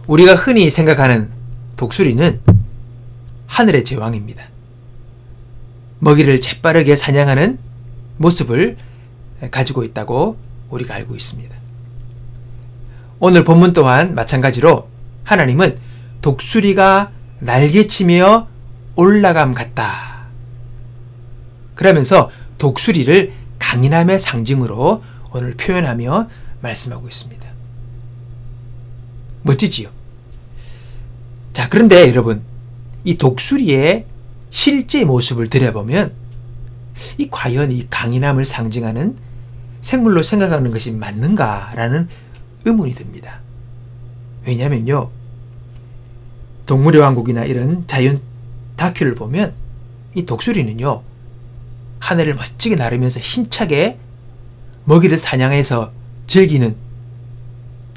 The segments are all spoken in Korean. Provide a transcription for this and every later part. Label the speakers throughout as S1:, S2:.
S1: 우리가 흔히 생각하는 독수리는 하늘의 제왕입니다. 먹이를 재빠르게 사냥하는 모습을 가지고 있다고 우리가 알고 있습니다. 오늘 본문 또한 마찬가지로 하나님은 독수리가 날개치며 올라감 같다, 그러면서 독수리를 강인함의 상징으로 오늘 표현하며 말씀하고 있습니다. 멋지지요? 자, 그런데 여러분, 이 독수리의 실제 모습을 들여보면 과연 이 강인함을 상징하는 생물로 생각하는 것이 맞는가라는 의문이 듭니다. 왜냐면요, 동물의 왕국이나 이런 자연 다큐를 보면 이 독수리는요, 하늘을 멋지게 나르면서 힘차게 먹이를 사냥해서 즐기는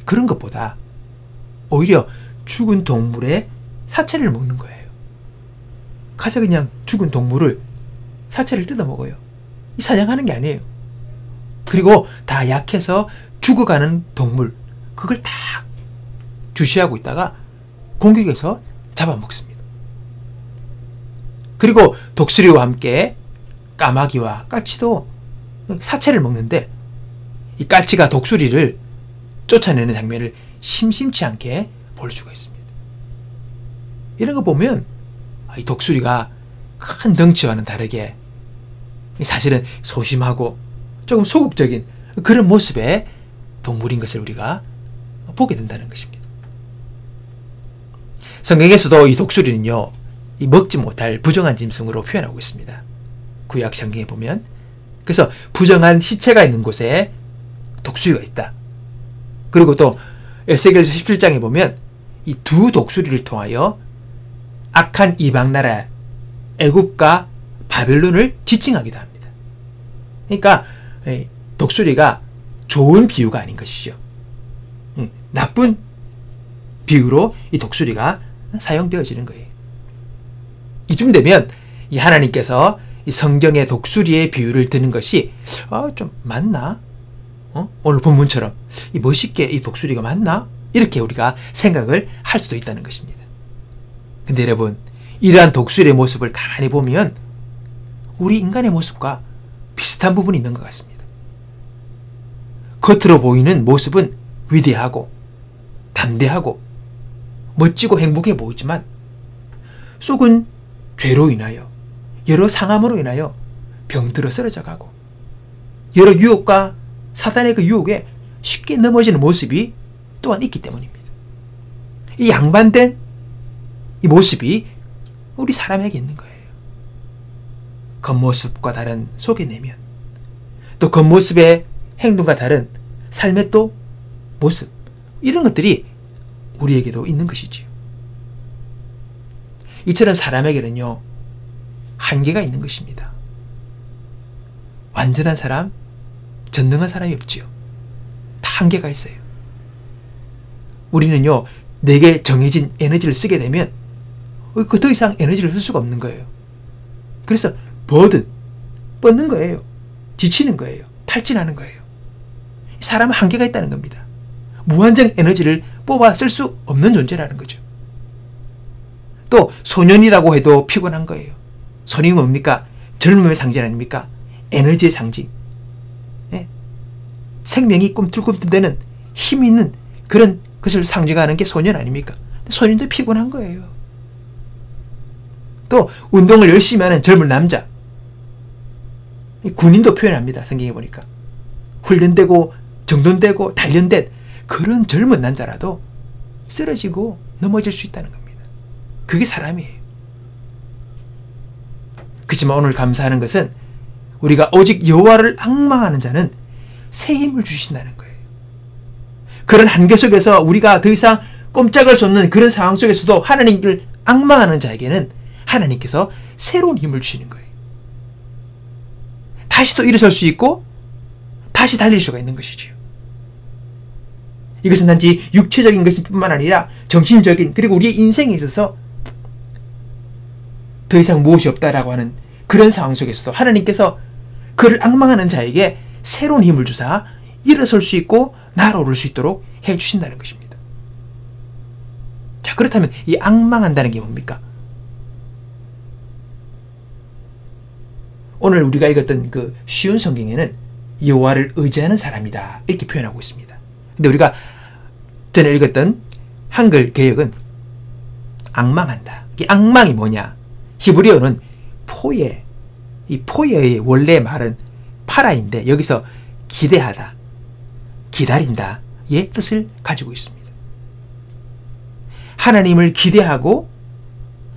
S1: 그런 것보다 오히려 죽은 동물의 사체를 먹는 거예요. 가서 그냥 죽은 동물을, 사체를 뜯어 먹어요. 이 사냥하는 게 아니에요. 그리고 다 약해서 죽어가는 동물, 그걸 다 주시하고 있다가 공격해서 잡아먹습니다. 그리고 독수리와 함께 까마귀와 까치도 사체를 먹는데, 이 까치가 독수리를 쫓아내는 장면을 심심치 않게 볼 수가 있습니다. 이런 거 보면 이 독수리가 큰 덩치와는 다르게 사실은 소심하고 조금 소극적인 그런 모습의 동물인 것을 우리가 보게 된다는 것입니다. 성경에서도 이 독수리는요, 이 먹지 못할 부정한 짐승으로 표현하고 있습니다. 구약 성경에 보면. 그래서 부정한 시체가 있는 곳에 독수리가 있다. 그리고 또 에스겔서 17장에 보면 이 두 독수리를 통하여 악한 이방 나라 애굽과 바벨론을 지칭하기도 합니다. 그러니까 독수리가 좋은 비유가 아닌 것이죠. 나쁜 비유로 이 독수리가 사용되어지는 거예요. 이쯤 되면 이 하나님께서 이 성경의 독수리의 비유를 드는 것이 좀 맞나? 오늘 본문처럼 멋있게 이 독수리가 맞나? 이렇게 우리가 생각을 할 수도 있다는 것입니다. 근데 여러분, 이러한 독수리의 모습을 가만히 보면 우리 인간의 모습과 비슷한 부분이 있는 것 같습니다. 겉으로 보이는 모습은 위대하고 담대하고 멋지고 행복해 보이지만 속은 죄로 인하여, 여러 상함으로 인하여 병들어 쓰러져 가고 여러 유혹과 사단의 그 유혹에 쉽게 넘어지는 모습이 또한 있기 때문입니다. 이 양반된 이 모습이 우리 사람에게 있는 거예요. 겉모습과 다른 속의 내면, 또 겉모습의 행동과 다른 삶의 또 모습, 이런 것들이 우리에게도 있는 것이지요. 이처럼 사람에게는요, 한계가 있는 것입니다. 완전한 사람, 전능한 사람이 없지요. 다 한계가 있어요. 우리는요, 내게 정해진 에너지를 쓰게 되면 더 이상 에너지를 쓸 수가 없는 거예요. 그래서 뻗는 거예요. 지치는 거예요. 탈진하는 거예요. 사람은 한계가 있다는 겁니다. 무한정 에너지를 뽑아 쓸 수 없는 존재라는 거죠. 또 소년이라고 해도 피곤한 거예요. 소년이 뭡니까? 젊음의 상징 아닙니까? 에너지의 상징. 생명이 꿈틀꿈틀대는 힘 있는 그런 것을 상징하는 게 소년 아닙니까? 소년도 피곤한 거예요. 또 운동을 열심히 하는 젊은 남자, 군인도 표현합니다. 성경에 보니까 훈련되고 정돈되고 단련된 그런 젊은 남자라도 쓰러지고 넘어질 수 있다는 겁니다. 그게 사람이에요. 그렇지만 오늘 감사하는 것은 우리가 오직 여호와를 앙망하는 자는 새 힘을 주신다는 거예요. 그런 한계 속에서 우리가 더 이상 꼼짝을 수 없는 그런 상황 속에서도 하나님을 앙망하는 자에게는 하나님께서 새로운 힘을 주시는 거예요. 다시 또 일어설 수 있고 다시 달릴 수가 있는 것이지요. 이것은 단지 육체적인 것일 뿐만 아니라 정신적인, 그리고 우리의 인생에 있어서 더 이상 무엇이 없다라고 하는 그런 상황 속에서도 하나님께서 그를 앙망하는 자에게 새로운 힘을 주사 일어설 수 있고 날아오를 수 있도록 해주신다는 것입니다. 그렇다면 이 앙망한다는 게 뭡니까? 오늘 우리가 읽었던 그 쉬운 성경에는 여호와를 의지하는 사람이다 이렇게 표현하고 있습니다. 근데 우리가 전에 읽었던 한글 개역은 앙망한다. 이 앙망이 뭐냐? 히브리어는 포예. 이 포예의 원래 말은 파라인데 여기서 기대하다, 기다린다의 뜻을 가지고 있습니다. 하나님을 기대하고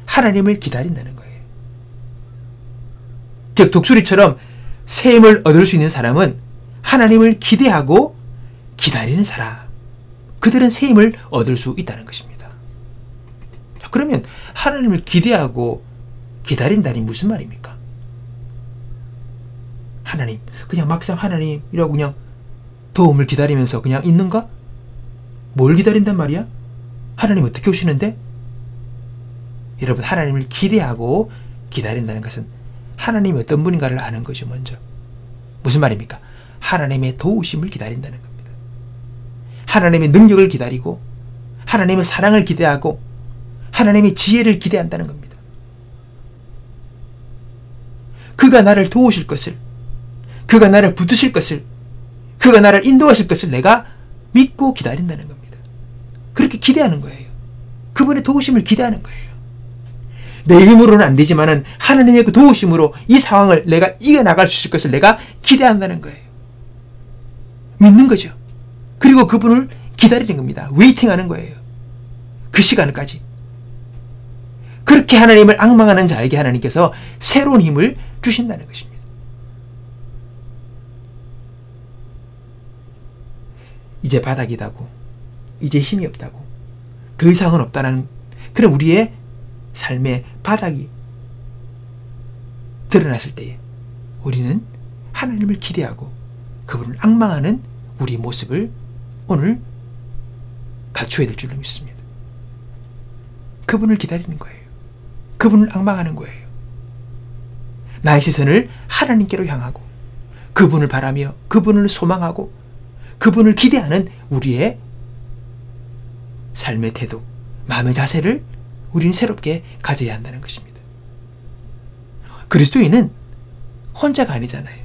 S1: 하나님을 기다린다는 거예요. 즉 독수리처럼 새 힘을 얻을 수 있는 사람은 하나님을 기대하고 기다리는 사람. 그들은 새 힘을 얻을 수 있다는 것입니다. 그러면 하나님을 기대하고 기다린다니 무슨 말입니까? 하나님, 그냥 막상 하나님이라고 그냥 도움을 기다리면서 그냥 있는가? 뭘 기다린단 말이야? 하나님 어떻게 오시는데? 여러분, 하나님을 기대하고 기다린다는 것은 하나님이 어떤 분인가를 아는 것이 먼저. 무슨 말입니까? 하나님의 도우심을 기다린다는 겁니다. 하나님의 능력을 기다리고 하나님의 사랑을 기대하고 하나님의 지혜를 기대한다는 겁니다. 그가 나를 도우실 것을, 그가 나를 붙드실 것을, 그가 나를 인도하실 것을 내가 믿고 기다린다는 겁니다. 그렇게 기대하는 거예요. 그분의 도우심을 기대하는 거예요. 내 힘으로는 안 되지만은 하나님의 그 도우심으로 이 상황을 내가 이겨나갈 수 있을 것을 내가 기대한다는 거예요. 믿는 거죠. 그리고 그분을 기다리는 겁니다. 웨이팅하는 거예요. 그 시간까지. 그렇게 하나님을 앙망하는 자에게 하나님께서 새로운 힘을 주신다는 것입니다. 이제 바닥이다고, 이제 힘이 없다고, 더 이상은 없다는 그런 우리의 삶의 바닥이 드러났을 때에 우리는 하나님을 기대하고 그분을 앙망하는 우리 모습을 오늘 갖춰야 될 줄로 믿습니다. 그분을 기다리는 거예요. 그분을 앙망하는 거예요. 나의 시선을 하나님께로 향하고 그분을 바라며 그분을 소망하고 그분을 기대하는 우리의 삶의 태도, 마음의 자세를 우리는 새롭게 가져야 한다는 것입니다. 그리스도인은 혼자가 아니잖아요.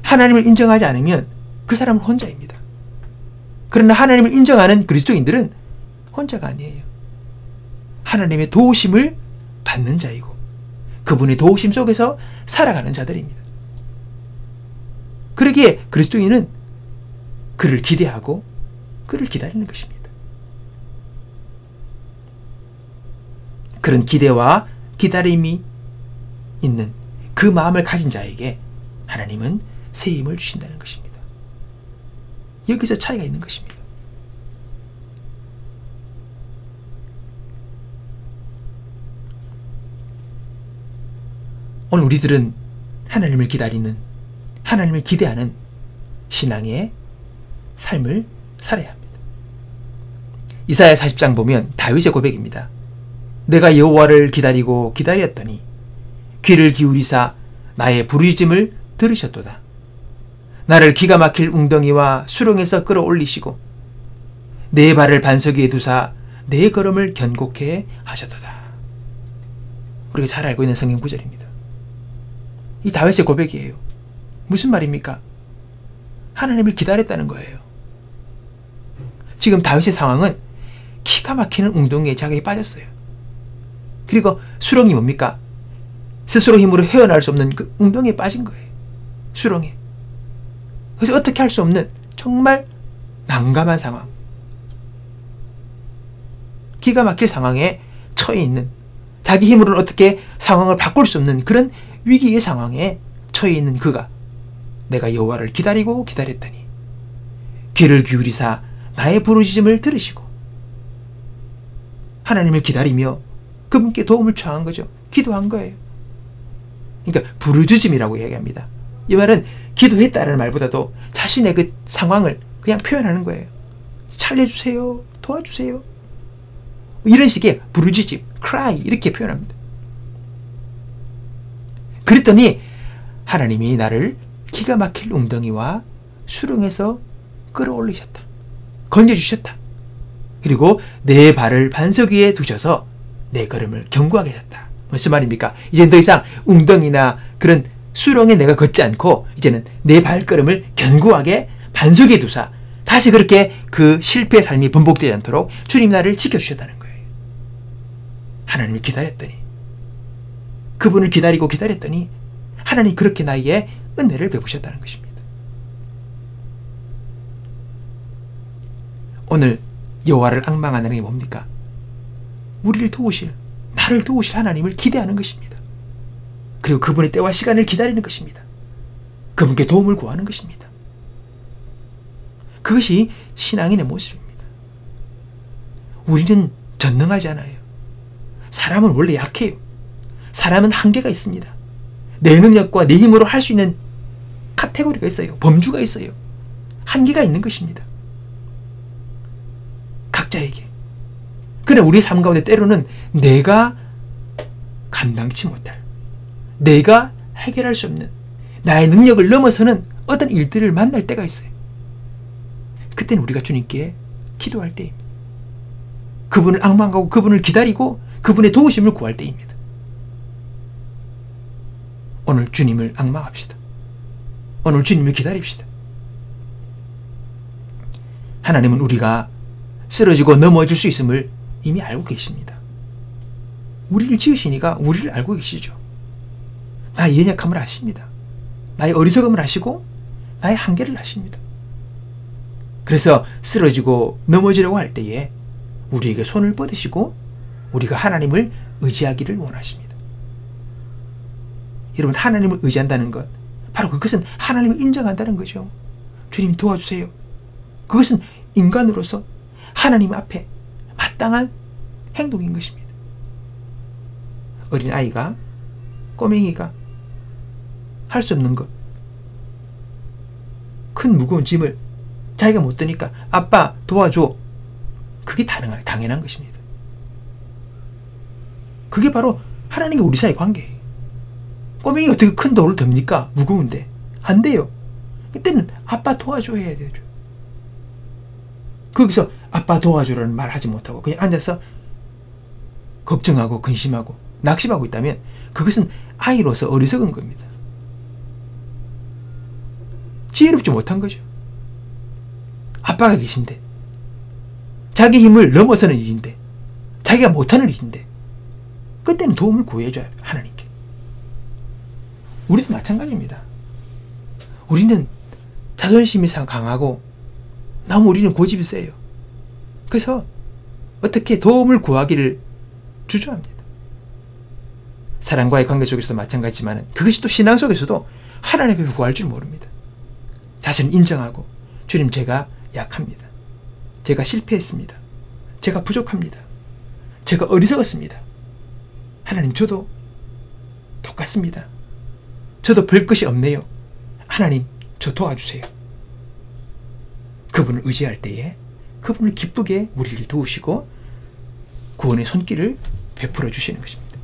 S1: 하나님을 인정하지 않으면 그 사람은 혼자입니다. 그러나 하나님을 인정하는 그리스도인들은 혼자가 아니에요. 하나님의 도우심을 받는 자이고 그분의 도우심 속에서 살아가는 자들입니다. 그러기에 그리스도인은 그를 기대하고 그를 기다리는 것입니다. 그런 기대와 기다림이 있는 그 마음을 가진 자에게 하나님은 새 힘을 주신다는 것입니다. 여기서 차이가 있는 것입니다. 오늘 우리들은 하나님을 기다리는, 하나님을 기대하는 신앙의 삶을 살아야 합니다. 이사야 40장 보면 다윗의 고백입니다. 내가 여호와를 기다리고 기다렸더니 귀를 기울이사 나의 부르짖음을 들으셨도다. 나를 기가 막힐 웅덩이와 수렁에서 끌어올리시고 내 발을 반석 위에 두사 내 걸음을 견고케 하셨도다. 우리가 잘 알고 있는 성경 구절입니다. 이 다윗의 고백이에요. 무슨 말입니까? 하나님을 기다렸다는 거예요. 지금 다윗의 상황은 기가 막히는 웅덩이에 자기가 빠졌어요. 그리고 수렁이 뭡니까? 스스로 힘으로 헤어날 수 없는 그 웅덩이에 빠진 거예요. 수렁에. 그래서 어떻게 할 수 없는 정말 난감한 상황. 기가 막힐 상황에 처해 있는, 자기 힘으로는 어떻게 상황을 바꿀 수 없는 그런 위기의 상황에 처해 있는 그가 내가 여호와를 기다리고 기다렸더니 귀를 기울이사 나의 부르짖음을 들으시고, 하나님을 기다리며 그분께 도움을 청한 거죠. 기도한 거예요. 그러니까 부르짖음이라고 얘기합니다. 이 말은 기도했다는 말보다도 자신의 그 상황을 그냥 표현하는 거예요. 살려주세요, 도와주세요, 이런 식의 부르짖음, cry 이렇게 표현합니다. 그랬더니 하나님이 나를 기가 막힐 웅덩이와 수렁에서 끌어올리셨다. 건져주셨다. 그리고 내 발을 반석 위에 두셔서 내 걸음을 견고하게 하셨다. 무슨 말입니까? 이제는 더 이상 웅덩이나 그런 수렁에 내가 걷지 않고 이제는 내 발걸음을 견고하게 반석 위에 두사 다시 그렇게 그 실패의 삶이 반복되지 않도록 주님 나를 지켜주셨다는 거예요. 하나님을 기다렸더니, 그분을 기다리고 기다렸더니 하나님이 그렇게 나에게 은혜를 베푸셨다는 것입니다. 오늘 여호와를 앙망하는 게 뭡니까? 우리를 도우실, 나를 도우실 하나님을 기대하는 것입니다. 그리고 그분의 때와 시간을 기다리는 것입니다. 그분께 도움을 구하는 것입니다. 그것이 신앙인의 모습입니다. 우리는 전능하지 않아요. 사람은 원래 약해요. 사람은 한계가 있습니다. 내 능력과 내 힘으로 할 수 있는 카테고리가 있어요. 범주가 있어요. 한계가 있는 것입니다. 각자에게. 그러나 우리 삶 가운데 때로는 내가 감당치 못할, 내가 해결할 수 없는 나의 능력을 넘어서는 어떤 일들을 만날 때가 있어요. 그때는 우리가 주님께 기도할 때입니다. 그분을 앙망하고 그분을 기다리고 그분의 도우심을 구할 때입니다. 오늘 주님을 앙망합시다. 오늘 주님을 기다립시다. 하나님은 우리가 쓰러지고 넘어질 수 있음을 이미 알고 계십니다. 우리를 지으시니까 우리를 알고 계시죠. 나의 연약함을 아십니다. 나의 어리석음을 아시고 나의 한계를 아십니다. 그래서 쓰러지고 넘어지려고 할 때에 우리에게 손을 뻗으시고 우리가 하나님을 의지하기를 원하십니다. 여러분, 하나님을 의지한다는 것, 바로 그것은 하나님을 인정한다는 거죠. 주님 도와주세요. 그것은 인간으로서 하나님 앞에 마땅한 행동인 것입니다. 어린 아이가, 꼬맹이가 할 수 없는 것, 큰 무거운 짐을 자기가 못 드니까 아빠 도와줘. 그게 당연한 것입니다. 그게 바로 하나님과 우리 사이의 관계예요. 꼬맹이가 어떻게 큰 돌을 듭니까? 무거운데. 안 돼요. 그때는 아빠 도와줘 해야 되죠. 거기서 아빠 도와줘라는 말 하지 못하고 그냥 앉아서 걱정하고 근심하고 낙심하고 있다면 그것은 아이로서 어리석은 겁니다. 지혜롭지 못한 거죠. 아빠가 계신데, 자기 힘을 넘어서는 일인데, 자기가 못하는 일인데, 그때는 도움을 구해줘야 하나님께. 우리도 마찬가지입니다. 우리는 자존심이 강하고 너무 우리는 고집이 세요. 그래서 어떻게 도움을 구하기를 주저합니다. 사람과의 관계 속에서도 마찬가지지만 그것이 또 신앙 속에서도 하나님 앞에 구할 줄 모릅니다. 자신을 인정하고 주님, 제가 약합니다. 제가 실패했습니다. 제가 부족합니다. 제가 어리석었습니다. 하나님, 저도 똑같습니다. 저도 별 것이 없네요. 하나님, 저 도와주세요. 그분을 의지할 때에 그분을 기쁘게 우리를 도우시고 구원의 손길을 베풀어 주시는 것입니다.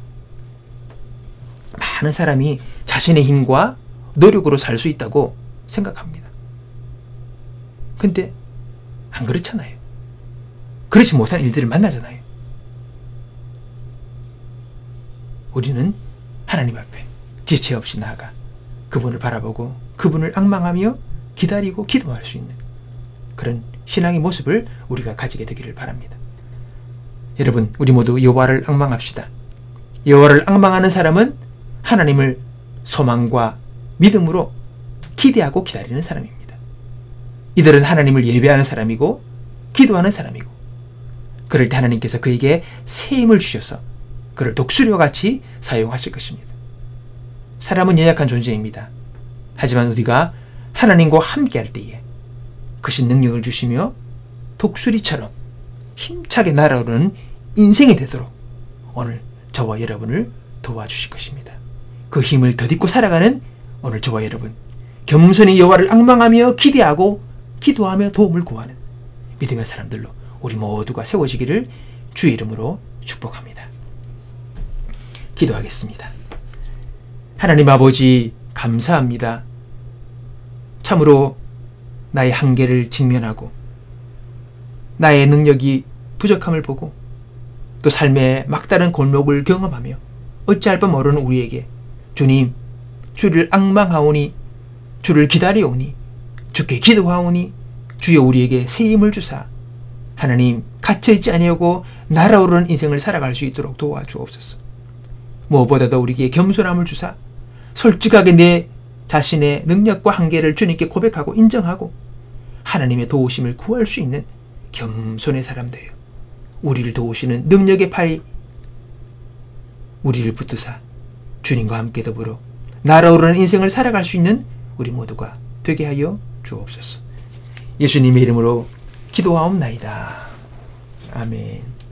S1: 많은 사람이 자신의 힘과 노력으로 살 수 있다고 생각합니다. 근데 안 그렇잖아요. 그렇지 못한 일들을 만나잖아요. 우리는 하나님 앞에 지체 없이 나아가 그분을 바라보고 그분을 앙망하며 기다리고 기도할 수 있는 그런 신앙의 모습을 우리가 가지게 되기를 바랍니다. 여러분, 우리 모두 여호와를 앙망합시다. 여호와를 앙망하는 사람은 하나님을 소망과 믿음으로 기대하고 기다리는 사람입니다. 이들은 하나님을 예배하는 사람이고 기도하는 사람이고, 그럴 때 하나님께서 그에게 새 힘을 주셔서 그를 독수리와 같이 사용하실 것입니다. 사람은 연약한 존재입니다. 하지만 우리가 하나님과 함께 할 때에 그신 능력을 주시며 독수리처럼 힘차게 날아오르는 인생이 되도록 오늘 저와 여러분을 도와주실 것입니다. 그 힘을 덧입고 살아가는 오늘 저와 여러분, 겸손히 여호와를 앙망하며 기대하고 기도하며 도움을 구하는 믿음의 사람들로 우리 모두가 세워지기를 주의 이름으로 축복합니다. 기도하겠습니다. 하나님 아버지, 감사합니다. 참으로 나의 한계를 직면하고 나의 능력이 부족함을 보고 또 삶의 막다른 골목을 경험하며 어찌할 바 모르는 우리에게 주님, 주를 앙망하오니 주를 기다리오니 주께 기도하오니 주여 우리에게 새 힘을 주사 하나님 갇혀있지 아니하고 날아오르는 인생을 살아갈 수 있도록 도와주옵소서. 무엇보다도 우리에게 겸손함을 주사 솔직하게 내 자신의 능력과 한계를 주님께 고백하고 인정하고 하나님의 도우심을 구할 수 있는 겸손의 사람 되어 우리를 도우시는 능력의 팔이 우리를 붙드사 주님과 함께 더불어 날아오르는 인생을 살아갈 수 있는 우리 모두가 되게 하여 주옵소서. 예수님의 이름으로 기도하옵나이다. 아멘.